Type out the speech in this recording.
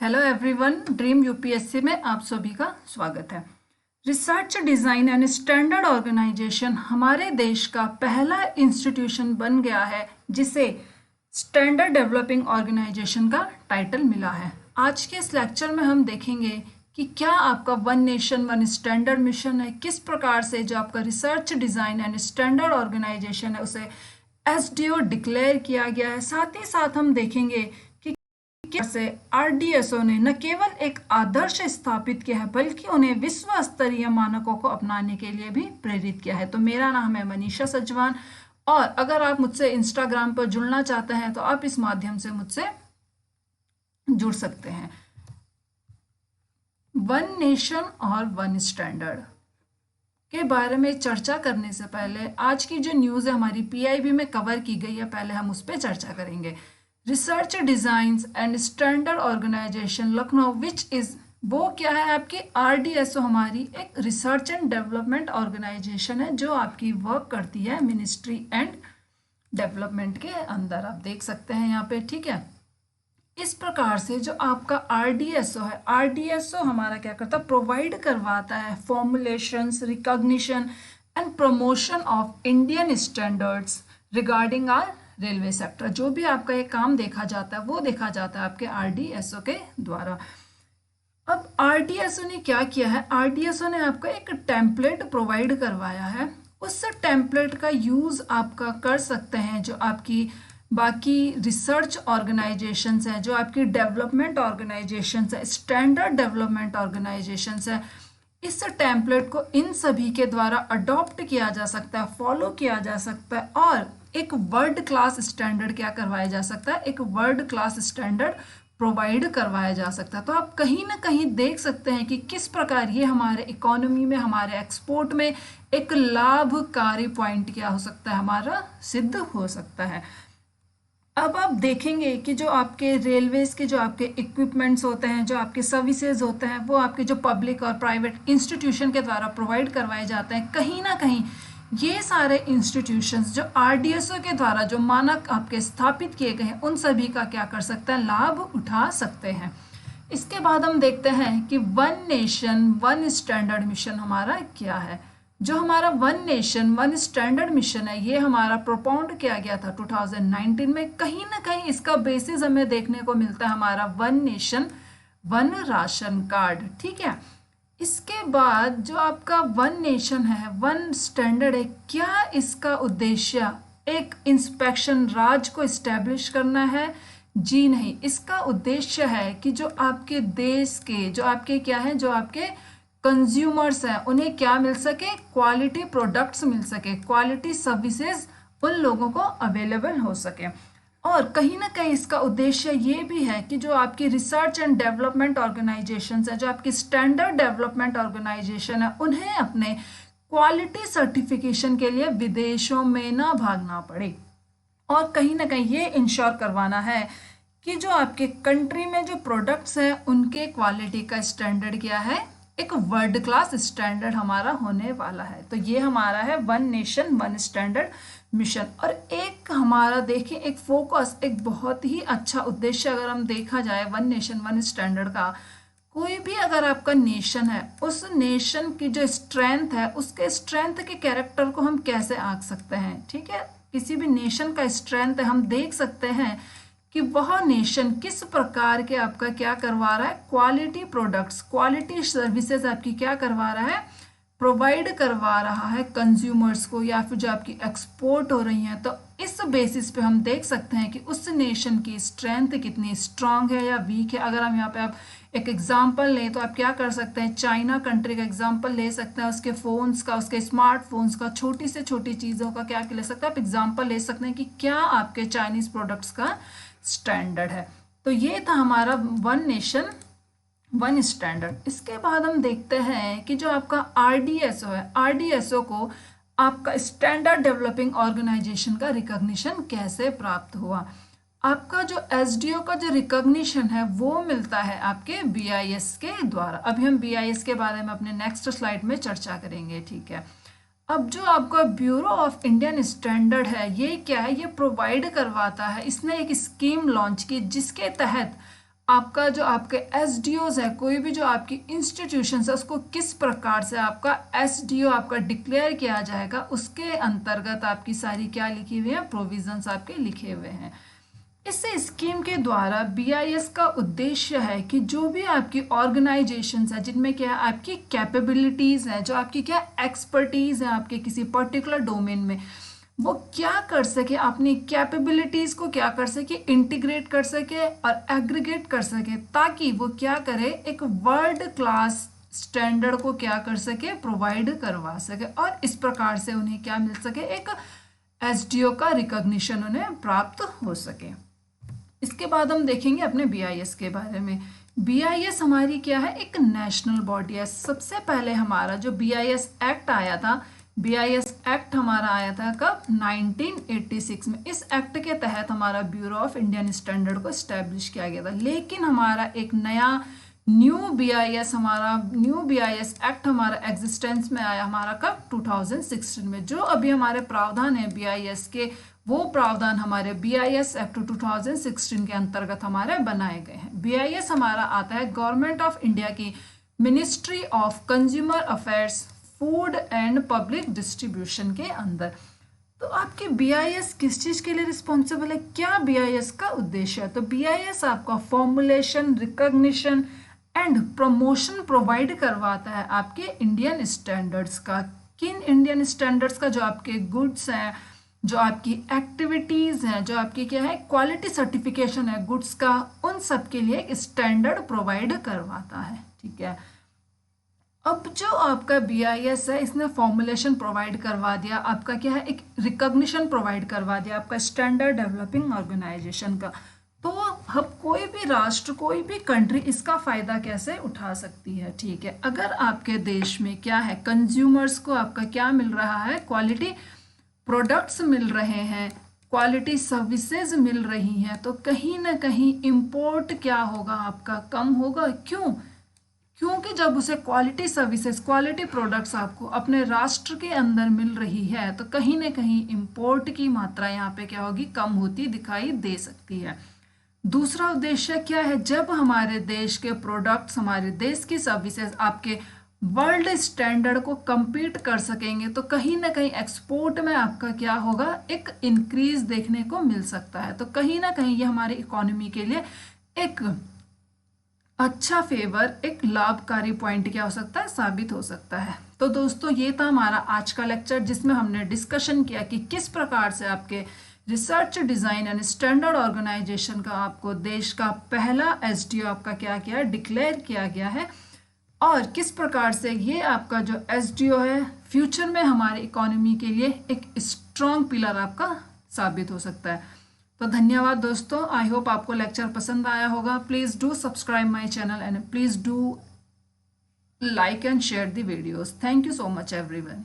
Hello everyone, dream UPSC में आप सभी का स्वागत है। Research design and standard organisation हमारे देश का पहला इंस्टीट्यूशन बन गया है जिसे स्टैंडर्ड डेवलपिंग ऑर्गेनाइजेशन का टाइटल मिला है। आज के इस लेक्चर में हम देखेंगे कि क्या आपका one nation one standard mission है, किस प्रकार से जो आपका research design and standard organisation है उसे एसडीओ डिक्लेयर किया गया है। साथ ही साथ हम देखेंगे से आरडीएसओ ने न केवल एक आदर्श स्थापित किया है बल्कि उन्हें विश्व स्तरीय मानकों को अपनाने के लिए भी प्रेरित किया है। तो मेरा नाम है मनीषा सजवान और अगर आप मुझसे इंस्टाग्राम पर जुड़ना चाहते हैं तो आप इस माध्यम से मुझसे जुड़ सकते हैं। वन नेशन और वन स्टैंडर्ड के बारे में चर्चा करने से पहले आज की जो न्यूज़ है हमारी पीआईबी में कवर की गई है, पहले हम उस पर चर्चा करेंगे। Research designs and standard organisation Lucknow which is वो क्या है आपकी आरडीएसओ, हमारी एक रिसर्च एंड डेवलपमेंट ऑर्गेनाइजेशन है जो आपकी वर्क करती है मिनिस्ट्री एंड डेवलपमेंट के अंदर। आप देख सकते हैं यहाँ पे, ठीक है। इस प्रकार से जो आपका आरडीएसओ है, आरडीएसओ हमारा क्या करता है, प्रोवाइड करवाता है formulations, recognition and promotion of Indian standards regarding are railway sector. जो भी आपका ये काम देखा जाता है वो देखा जाता है आपके आरडीएसओ के द्वारा। अब आरडीएसओ ने क्या किया है, आरडीएसओ ने आपको एक टेम्पलेट प्रोवाइड करवाया है। उस टेम्पलेट का यूज़ आपका कर सकते हैं जो आपकी बाकी रिसर्च ऑर्गेनाइजेशंस हैं, जो आपकी डेवलपमेंट ऑर्गेनाइजेशंस है, स्टैंडर्ड डेवलपमेंट ऑर्गेनाइजेशंस है। इस टेम्पलेट को इन सभी के द्वारा अडॉप्ट किया जा सकता है, फॉलो किया जा सकता है और एक वर्ल्ड क्लास स्टैंडर्ड क्या करवाया जा सकता है, एक वर्ल्ड क्लास स्टैंडर्ड प्रोवाइड करवाया जा सकता है। तो आप कहीं ना कहीं देख सकते हैं कि किस प्रकार ये हमारे इकोनॉमी में, हमारे एक्सपोर्ट में एक लाभकारी पॉइंट क्या हो सकता है, हमारा सिद्ध हो सकता है। अब आप देखेंगे कि जो आपके रेलवेज के जो आपके इक्विपमेंट्स होते हैं, जो आपके सर्विसेज होते हैं, वो आपके जो पब्लिक और प्राइवेट इंस्टीट्यूशन के द्वारा प्रोवाइड करवाए जाते हैं। कहीं ना कहीं ये सारे इंस्टीट्यूशंस जो आरडीएसओ के द्वारा जो मानक आपके स्थापित किए गए हैं उन सभी का क्या कर सकते हैं, लाभ उठा सकते हैं। इसके बाद हम देखते हैं कि one nation one standard mission हमारा क्या है। जो हमारा one nation one standard mission है ये हमारा प्रोपाउंड किया गया था 2019 में। कहीं ना कहीं इसका बेसिस हमें देखने को मिलता है हमारा one nation one ration card, ठीक है। इसके बाद जो आपका वन नेशन है वन स्टैंडर्ड है, क्या इसका उद्देश्य एक इंस्पेक्शन राज को इस्टेब्लिश करना है? जी नहीं, इसका उद्देश्य है कि जो आपके देश के जो आपके क्या है, जो आपके कंज्यूमर्स हैं उन्हें क्या मिल सके, क्वालिटी प्रोडक्ट्स मिल सके, क्वालिटी सर्विसेज उन लोगों को अवेलेबल हो सके। और कहीं ना कहीं इसका उद्देश्य ये भी है कि जो आपकी रिसर्च एंड डेवलपमेंट ऑर्गेनाइजेशंस है, जो आपकी स्टैंडर्ड डेवलपमेंट ऑर्गेनाइजेशन है, उन्हें अपने क्वालिटी सर्टिफिकेशन के लिए विदेशों में ना भागना पड़े। और कहीं ना कहीं ये इंश्योर करवाना है कि जो आपके कंट्री में जो प्रोडक्ट्स हैं उनके क्वालिटी का स्टैंडर्ड क्या है, एक वर्ल्ड क्लास स्टैंडर्ड हमारा होने वाला है। तो ये हमारा है one nation one standard mission. और एक हमारा देखिए एक फोकस, एक बहुत ही अच्छा उद्देश्य अगर हम देखा जाए वन नेशन वन स्टैंडर्ड का, कोई भी अगर आपका नेशन है उस नेशन की जो स्ट्रेंथ है उसके स्ट्रेंथ के कैरेक्टर को हम कैसे आंक सकते हैं, ठीक है। किसी भी नेशन का स्ट्रेंथ है, हम देख सकते हैं कि वह नेशन किस प्रकार के आपका क्या करवा रहा है, क्वालिटी प्रोडक्ट्स, क्वालिटी सर्विसेज आपकी क्या करवा रहा है, प्रोवाइड करवा रहा है कंज्यूमर्स को, या फिर जो आपकी एक्सपोर्ट हो रही हैं। तो इस बेसिस पे हम देख सकते हैं कि उस नेशन की स्ट्रेंथ कितनी स्ट्रांग है या वीक है। अगर हम यहाँ पे आप एक एग्जांपल लें तो आप क्या कर सकते हैं, चाइना कंट्री का एग्जांपल ले सकते हैं, उसके फ़ोन्स का, उसके स्मार्टफोन्स का, छोटी से छोटी चीज़ों का क्या ले सकते हैं आप एग्जाम्पल ले सकते हैं कि क्या आपके चाइनीज़ प्रोडक्ट्स का स्टैंडर्ड है। तो ये था हमारा वन नेशन वन स्टैंडर्ड। इसके बाद हम देखते हैं कि जो आपका आरडीएसओ है, आरडीएसओ को आपका स्टैंडर्ड डेवलपिंग ऑर्गेनाइजेशन का रिकॉग्निशन कैसे प्राप्त हुआ। आपका जो एसडीओ का जो रिकॉग्निशन है वो मिलता है आपके बीआईएस के द्वारा। अभी हम बीआईएस के बारे में अपने नेक्स्ट स्लाइड में चर्चा करेंगे, ठीक है। अब जो आपका ब्यूरो ऑफ इंडियन स्टैंडर्ड है ये क्या है, ये प्रोवाइड करवाता है, इसने एक स्कीम लॉन्च की जिसके तहत आपका जो आपके एसडीओज है, कोई भी जो आपकी इंस्टीट्यूशन है, उसको किस प्रकार से आपका एसडीओ आपका डिक्लेयर किया जाएगा, उसके अंतर्गत आपकी सारी क्या लिखी हुई है, प्रोविजंस आपके लिखे हुए हैं। इस स्कीम के द्वारा बीआईएस का उद्देश्य है कि जो भी आपकी ऑर्गेनाइजेशंस है जिनमें क्या है आपकी कैपेबिलिटीज़ है, जो आपकी क्या एक्सपर्टीज़ है आपके किसी पर्टिकुलर डोमेन में, वो क्या कर सके, अपनी कैपेबिलिटीज़ को क्या कर सके, इंटीग्रेट कर सके और एग्रीगेट कर सके, ताकि वो क्या करे, एक वर्ल्ड क्लास स्टैंडर्ड को क्या कर सके, प्रोवाइड करवा सके, और इस प्रकार से उन्हें क्या मिल सके, एक एसडीओ का रिकॉग्निशन उन्हें प्राप्त हो सके। इसके बाद हम देखेंगे अपने बीआईएस के बारे में। बीआईएस हमारी क्या है, एक नेशनल बॉडी है। सबसे पहले हमारा जो बीआईएस एक्ट आया था, बीआईएस एक्ट हमारा आया था कब, 1986 में। इस एक्ट के तहत हमारा ब्यूरो ऑफ इंडियन स्टैंडर्ड को स्टैब्लिश किया गया था। लेकिन हमारा एक नया न्यू बीआईएस एक्ट हमारा एग्जिस्टेंस में आया हमारा कब, 2016 में। जो अभी हमारे प्रावधान है बीआईएस के, वो प्रावधान हमारे बीआईएस एक्ट 2016 के अंतर्गत हमारे बनाए गए हैं। बीआईएस हमारा आता है गवर्नमेंट ऑफ इंडिया की ministry of consumer affairs, food and public distribution के अंदर। तो आपकी बीआईएस किस चीज़ के लिए रिस्पॉन्सिबल है, क्या बीआईएस का उद्देश्य है? तो बीआईएस आपका formulation, recognition and promotion provide करवाता है आपके इंडियन स्टैंडर्ड्स का। किन इंडियन स्टैंडर्ड्स का? जो आपके गुड्स हैं, जो आपकी एक्टिविटीज़ हैं, जो आपकी क्या है क्वालिटी सर्टिफिकेशन है गुड्स का, उन सब के लिए एक स्टैंडर्ड प्रोवाइड करवाता है। ठीक है, अब जो आपका बीआईएस है, इसने फॉर्मुलेशन प्रोवाइड करवा दिया, आपका क्या है एक रिकॉग्निशन प्रोवाइड करवा दिया आपका स्टैंडर्ड डेवलपिंग ऑर्गेनाइजेशन का। तो अब कोई भी राष्ट्र, कोई भी कंट्री इसका फ़ायदा कैसे उठा सकती है? ठीक है, अगर आपके देश में क्या है, कंज्यूमर्स को आपका क्या मिल रहा है, क्वालिटी प्रोडक्ट्स मिल रहे हैं, क्वालिटी सर्विसेज मिल रही हैं, तो कहीं ना कहीं इम्पोर्ट क्या होगा आपका, कम होगा। क्यों? क्योंकि जब उसे क्वालिटी सर्विसेज, क्वालिटी प्रोडक्ट्स आपको अपने राष्ट्र के अंदर मिल रही है, तो कहीं ना कहीं इम्पोर्ट की मात्रा यहाँ पे क्या होगी, कम होती दिखाई दे सकती है। दूसरा उद्देश्य क्या है, जब हमारे देश के प्रोडक्ट्स, हमारे देश की सर्विसेज आपके वर्ल्ड स्टैंडर्ड को compete कर सकेंगे, तो कहीं ना कहीं एक्सपोर्ट में आपका क्या होगा, एक इंक्रीज देखने को मिल सकता है। तो कहीं ना कहीं ये हमारी इकोनॉमी के लिए एक अच्छा फेवर, एक लाभकारी पॉइंट क्या हो सकता है, साबित हो सकता है। तो दोस्तों, ये था हमारा आज का लेक्चर, जिसमें हमने डिस्कशन किया कि किस प्रकार से आपके research design and standard organisation का आपको देश का पहला एसडीओ आपका क्या किया, डिक्लेयर किया गया है, और किस प्रकार से ये आपका जो एसडीओ है फ्यूचर में हमारी इकोनॉमी के लिए एक स्ट्रॉन्ग पिलर आपका साबित हो सकता है। तो धन्यवाद दोस्तों, आई होप आपको लेक्चर पसंद आया होगा। Please do subscribe my channel and please do like and share the videos. Thank you so much everyone.